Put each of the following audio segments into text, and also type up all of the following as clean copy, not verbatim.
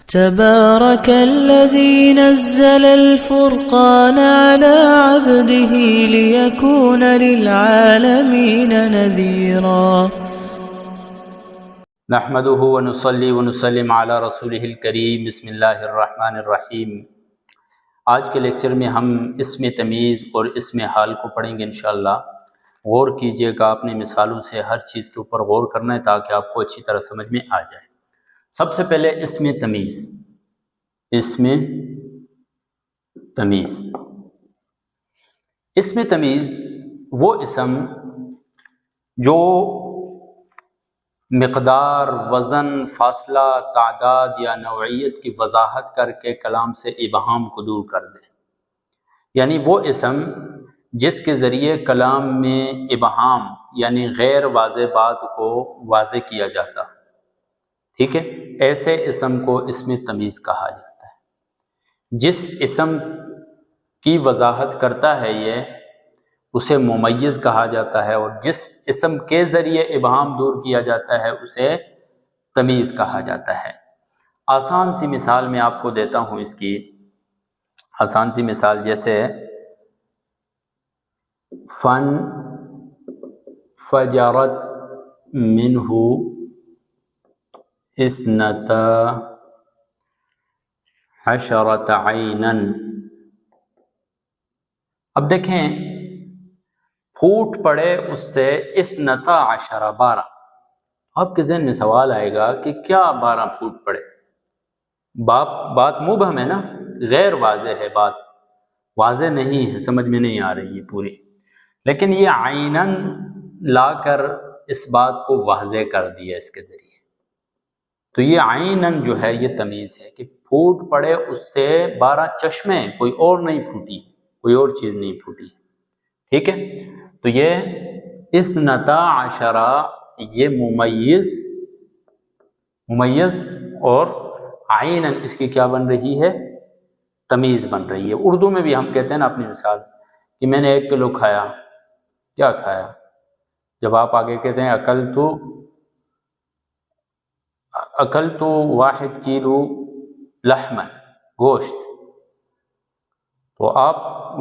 تبارك الذي نزل الفرقان على عبده ليكون للعالمين نذيرا نحمده ونصلي ونسلم على رسوله الکریم۔ بسم اللہ الرحمن الرحیم۔ آج کے لیکچر میں ہم اسم تمیز اور اسم حال کو پڑھیں گے انشاءاللہ۔ غور کیجئے گا، اپنی مثالوں سے ہر چیز کے اوپر غور کرنا ہے تاکہ آپ کو اچھی طرح سمجھ میں آ جائے۔ سب سے پہلے اسم تمیز۔ اسم تمیز اسم تمیز وہ اسم جو مقدار، وزن، فاصلہ، تعداد یا نوعیت کی وضاحت کر کے کلام سے ابہام کو دور کر دے، یعنی وہ اسم جس کے ذریعے کلام میں ابہام یعنی غیر واضح بات کو واضح کیا جاتا، ٹھیک ہے، ایسے اسم کو اسم تمیز کہا جاتا ہے۔ جس اسم کی وضاحت کرتا ہے یہ اسے ممیز کہا جاتا ہے، اور جس اسم کے ذریعے ابہام دور کیا جاتا ہے اسے تمیز کہا جاتا ہے۔ آسان سی مثال میں آپ کو دیتا ہوں اس کی، آسان سی مثال جیسے فن فجرت منہ اثنتا عشرۃ عینا۔ اب دیکھیں، پھوٹ پڑے اس سے اثنتا عشرہ، 12۔ آپ کے ذہن میں سوال آئے گا کہ کیا 12 پھوٹ پڑے؟ بات مبہم ہے نا، غیر واضح ہے، بات واضح نہیں ہے، سمجھ میں نہیں آ رہی ہے پوری، لیکن یہ عیناً لا کر اس بات کو واضح کر دیا اس کے ذریعے۔ تو یہ عیناً جو ہے یہ تمیز ہے کہ پھوٹ پڑے اس سے 12 چشمے، کوئی اور نہیں پھوٹی، کوئی اور چیز نہیں پھوٹی، ٹھیک ہے۔ تو یہ اثنتا عشرہ یہ ممیز اور عیناً اس کی کیا بن رہی ہے؟ تمیز بن رہی ہے۔ اردو میں بھی ہم کہتے ہیں نا اپنی مثال کہ میں نے 1 کلو کھایا۔ کیا کھایا؟ جب آپ آگے کہتے ہیں اکل تو 1 کلو لحم، گوشت، تو آپ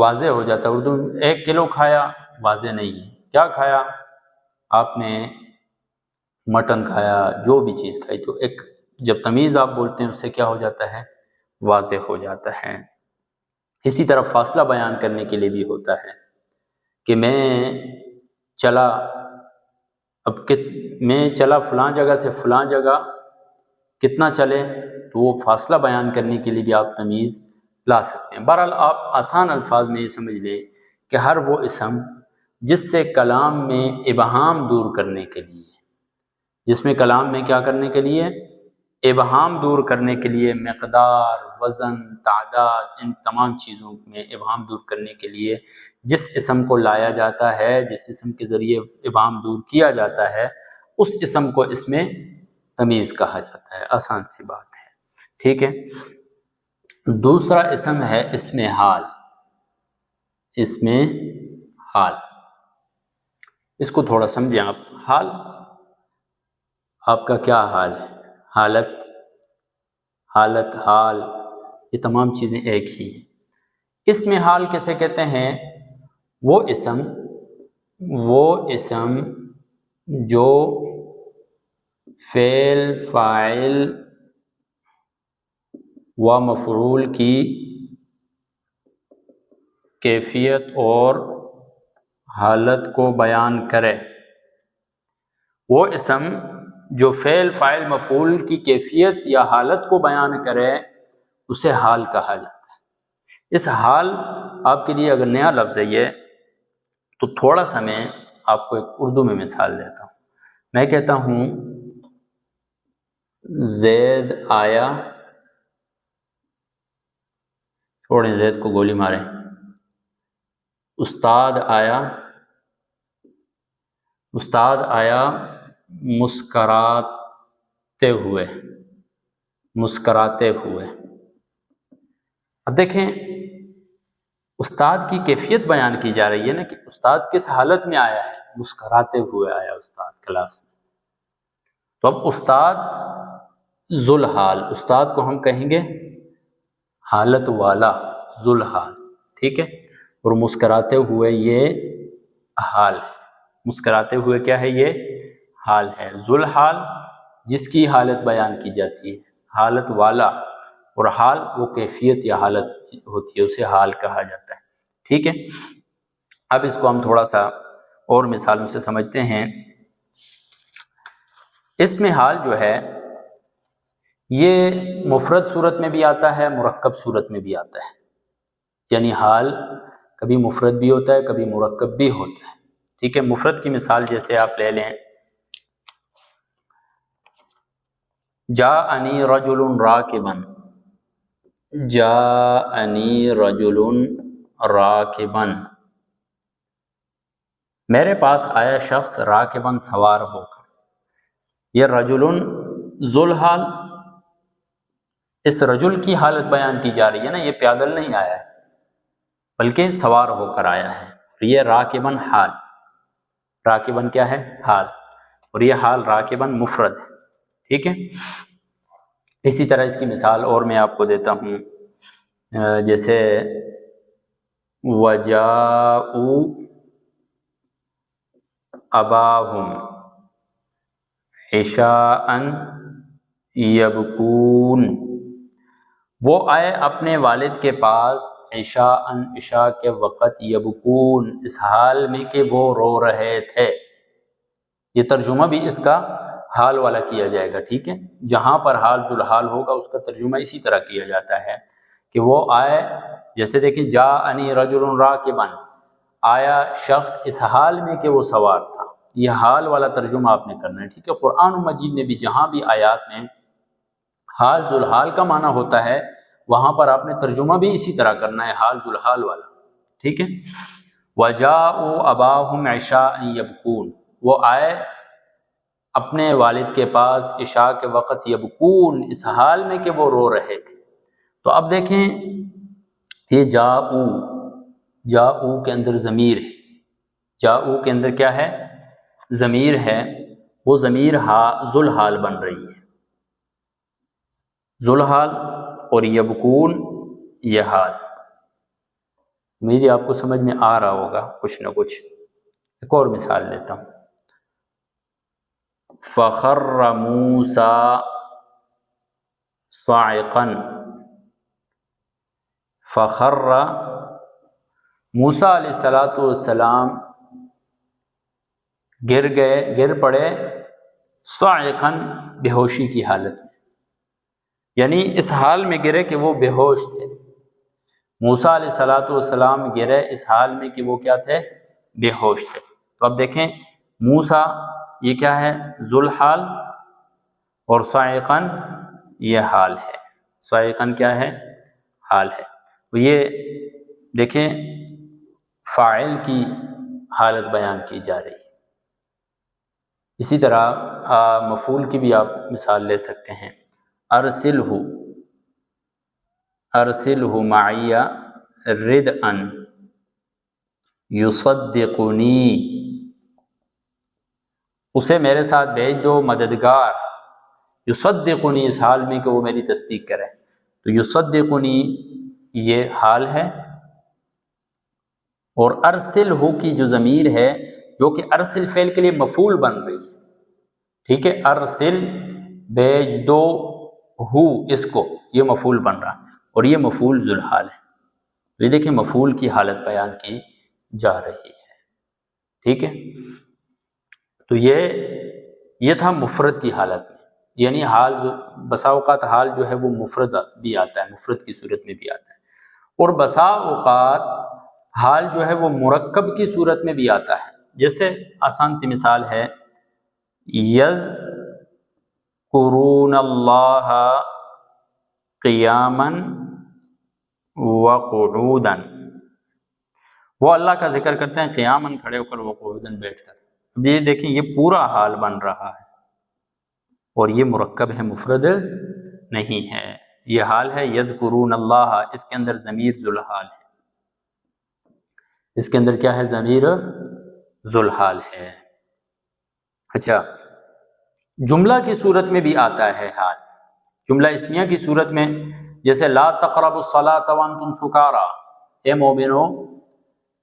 واضح ہو جاتا ہے اردو میں 1 کلو کھایا، واضح نہیں ہے۔ کیا کھایا؟ آپ نے مٹن کھایا، جو بھی چیز کھائی، تو ایک جب تمیز آپ بولتے ہیں اس سے کیا ہو جاتا ہے؟ واضح ہو جاتا ہے۔ اسی طرح فاصلہ بیان کرنے کے لیے بھی ہوتا ہے کہ میں چلا فلاں جگہ سے فلاں جگہ، کتنا چلے، تو وہ فاصلہ بیان کرنے کے لیے بھی آپ تمیز لا سکتے ہیں۔ بہرحال آپ آسان الفاظ میں یہ سمجھ لیں کہ ہر وہ اسم جس سے کلام میں ابہام دور کرنے کے لیے، جس میں کلام میں کیا کرنے کے لیے؟ ابہام دور کرنے کے لیے، مقدار، وزن، تعداد، ان تمام چیزوں میں ابہام دور کرنے کے لیے جس اسم کو لایا جاتا ہے، جس اسم کے ذریعے ابہام دور کیا جاتا ہے، اس اسم کو اس میں تمیز کہا جاتا ہے۔ آسان سی بات ہے، ٹھیک ہے۔ دوسرا اسم ہے اسم حال۔ اسم حال، اس کو تھوڑا سمجھیں آپ۔ حال، آپ کا کیا حال ہے؟ حالت، حال، یہ تمام چیزیں ایک ہی ہیں۔ اسم حال کیسے کہتے ہیں؟ وہ اسم جو فعل، فاعل و مفعول کی کیفیت اور حالت کو بیان کرے۔ وہ اسم جو فعل، فاعل، مفعول کی کیفیت یا حالت کو بیان کرے اسے حال کہا جاتا ہے۔ اس حال، آپ کے لیے اگر نیا لفظ ہے یہ، تو تھوڑا سا میں آپ کو ایک اردو میں مثال دیتا ہوں۔ میں کہتا ہوں زید آیا، چھوڑیں زید کو گولی ماریں، استاد آیا مسکراتے ہوئے۔ اب دیکھیں، استاد کی کیفیت بیان کی جا رہی ہے نا کہ استاد کس حالت میں آیا ہے؟ مسکراتے ہوئے آیا استاد کلاس میں۔ تو اب استاد ذوالحال، استاد کو ہم کہیں گے حالت والا، ذوالحال، ٹھیک ہے، اور مسکراتے ہوئے یہ حال ہے، مسکراتے ہوئے کیا ہے، یہ حال ہے۔ ذوالحال جس کی حالت بیان کی جاتی ہے، حالت والا، اور حال وہ کیفیت یا حالت ہوتی ہے، اسے حال کہا جاتا ہے، ٹھیک ہے۔ اب اس کو ہم تھوڑا سا اور مثالوں سے سمجھتے ہیں۔ اس میں حال جو ہے یہ مفرد صورت میں بھی آتا ہے، مرکب صورت میں بھی آتا ہے، یعنی حال کبھی مفرد بھی ہوتا ہے، کبھی مرکب بھی ہوتا ہے، ٹھیک ہے۔ مفرد کی مثال جیسے آپ لے لیں، جاءنی رجل راکبا، جاءنی رجل راکبا، میرے پاس آیا شخص راکبا سوار ہو کر۔ یہ رجل ذوالحال، اس رجل کی حالت بیان کی جا رہی ہے نا، یہ پیدل نہیں آیا ہے بلکہ سوار ہو کر آیا ہے۔ یہ راکباً حال، راکباً کیا ہے، حال، اور یہ حال راکباً مفرد ہے، ٹھیک ہے۔ اسی طرح اس کی مثال اور میں آپ کو دیتا ہوں، جیسے وَجَاءُوا أَبَاهُمْ عِشَاءً يَبْكُونَ، وہ آئے اپنے والد کے پاس عشاءً، عشاء کے وقت، یبکون، اس حال میں کہ وہ رو رہے تھے۔ یہ ترجمہ بھی اس کا حال والا کیا جائے گا، ٹھیک ہے۔ جہاں پر حال ذوالحال ہوگا اس کا ترجمہ اسی طرح کیا جاتا ہے کہ وہ آئے، جیسے دیکھیں جاءنی رجل راکبا، آیا شخص اس حال میں کہ وہ سوار تھا، یہ حال والا ترجمہ آپ نے کرنا ہے، ٹھیک ہے۔ قرآن مجید میں بھی جہاں بھی آیات میں حال ذوالحال کا معنی ہوتا ہے وہاں پر آپ نے ترجمہ بھی اسی طرح کرنا ہے، حال ذوالحال والا، ٹھیک ہے۔ وَجَاءُوا أَبَاهُمْ عِشَاءً يَبْكُونَ، وہ آئے اپنے والد کے پاس عشاء کے وقت، یبکون، اس حال میں کہ وہ رو رہے تھے۔ تو اب دیکھیں یہ جاءو، جاءو کے اندر ضمیر ہے، جاءو کے اندر کیا ہے، ضمیر ہے، وہ ضمیر ذوالحال بن رہی ہے، ذوالحال، اور یبکون یہ حال۔ امید ہے آپ کو سمجھ میں آ رہا ہوگا کچھ نہ کچھ۔ ایک اور مثال لیتا ہوں، فَخَرَّ مُوسَىٰ صَاعِقًا، فَخَرَّ، موسیٰ علیہ السلام گر پڑے، صَاعِقًا، بے ہوشی کی حالت میں، یعنی اس حال میں گرے کہ وہ بے ہوش تھے۔ موسیٰ علیہ السلام گرے اس حال میں کہ وہ کیا تھے، بے ہوش تھے۔ تو اب دیکھیں موسیٰ یہ کیا ہے، ذوالحال، اور صاعقاً یہ حال ہے، صاعقاً کیا ہے، حال ہے۔ تو یہ دیکھیں فاعل کی حالت بیان کی جا رہی ہے۔ اسی طرح مفعول کی بھی آپ مثال لے سکتے ہیں، ارسلہ، ارسلہ معی ردءا یصدقنی، اسے میرے ساتھ بھیج دو مددگار، یصدقنی، اس حال میں کہ وہ میری تصدیق کرے۔ تو یصدقنی یہ حال ہے، اور ارسلہ کی جو ضمیر ہے جو کہ ارسل فعل کے لیے مفعول بن رہی ہے، ٹھیک ہے، ارسل بھیج دو، ہو اس کو، یہ مفعول بن رہا ہے، اور یہ مفعول ذوالحال ہے۔ تو یہ دیکھیں مفعول کی حالت بیان کی جا رہی ہے، ٹھیک ہے۔ تو یہ تھا مفرد کی حالت میں، یعنی حال، بسا اوقات حال جو ہے وہ مفرد بھی آتا ہے، مفرد کی صورت میں بھی آتا ہے، اور بسا اوقات حال جو ہے وہ مرکب کی صورت میں بھی آتا ہے۔ جیسے آسان سی مثال ہے، یذکرون اللہ قیاما وقعودا، وہ اللہ کا ذکر کرتے ہیں قیاماً کھڑے ہو کر، وقعودا بیٹھ کر۔ اب یہ دیکھیں یہ پورا حال بن رہا ہے، اور یہ مرکب ہے، مفرد نہیں ہے، یہ حال ہے یذکرون اللہ، اس کے اندر ضمیر ذوالحال ہے، اس کے اندر کیا ہے، ضمیر ذوالحال ہے۔ اچھا، جملہ کی صورت میں بھی آتا ہے حال، جملہ اسمیہ کی صورت میں جیسے لا تقربوا الصلاۃ وانتم سکارا، اے مومنو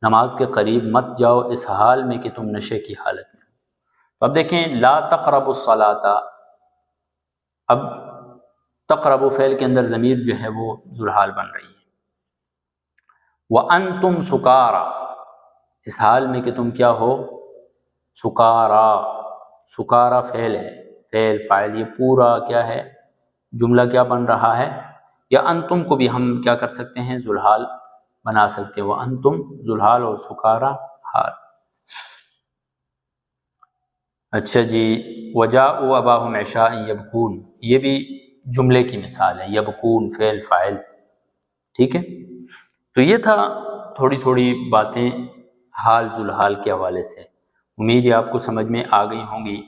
نماز کے قریب مت جاؤ اس حال میں کہ تم نشے کی حالت میں ہو۔ اب دیکھیں لا تقربوا الصلاۃ، اب تقربوا فعل کے اندر ضمیر جو ہے وہ ذوالحال بن رہی ہے، وانتم سکارا اس حال میں کہ تم کیا ہو، سکارا، سکارا فعل ہے، فعل فاعل، یہ پورا کیا ہے جملہ کیا بن رہا ہے، یا انتم کو بھی ہم کیا کر سکتے ہیں ذوالحال بنا سکتے ہیں، وانتم ذوالحال اور سکارا حال۔ اچھا جی، وجاءوا اباہم عشاء یبکون، یہ بھی جملے کی مثال ہے، یبکون فعل فاعل، ٹھیک ہے۔ تو یہ تھا تھوڑی تھوڑی باتیں حال ذوالحال کے حوالے سے، امید ہے آپ کو سمجھ میں آ گئی ہوں گی۔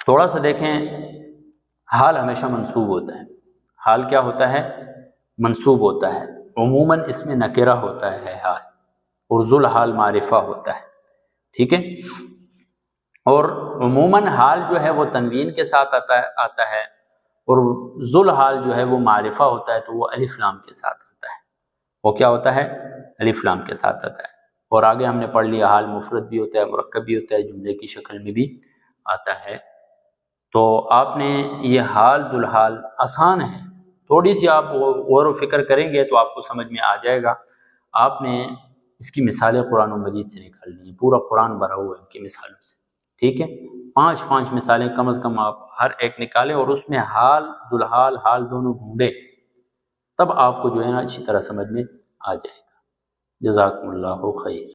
تھوڑا سا دیکھیں، حال ہمیشہ منصوب ہوتا ہے، حال کیا ہوتا ہے، منصوب ہوتا ہے، عموماً اس میں نکرہ ہوتا ہے حال، اور ذوالحال معرفہ ہوتا ہے، ٹھیک ہے۔ اور عموماً حال جو ہے وہ تنوین کے ساتھ آتا ہے، اور ذوالحال جو ہے وہ معرفہ ہوتا ہے تو وہ الف لام کے ساتھ آتا ہے، وہ کیا ہوتا ہے، الف لام کے ساتھ آتا ہے۔ اور آگے ہم نے پڑھ لیا حال مفرد بھی ہوتا ہے، مرکب بھی ہوتا ہے، جملے کی شکل میں بھی آتا ہے۔ تو آپ نے یہ حال ذوالحال آسان ہے، تھوڑی سی آپ غور و فکر کریں گے تو آپ کو سمجھ میں آ جائے گا۔ آپ نے اس کی مثالیں قرآن مجید سے نکالنی ہیں، پورا قرآن بھرا ہوا ہے ان کی مثالوں سے، ٹھیک ہے۔ 5 مثالیں کم از کم آپ ہر ایک نکالیں، اور اس میں حال ذوالحال حال دونوں ڈھونڈیں، تب آپ کو جو ہے نا اچھی طرح سمجھ میں آ جائے گا۔ جزاکم اللہ خیر۔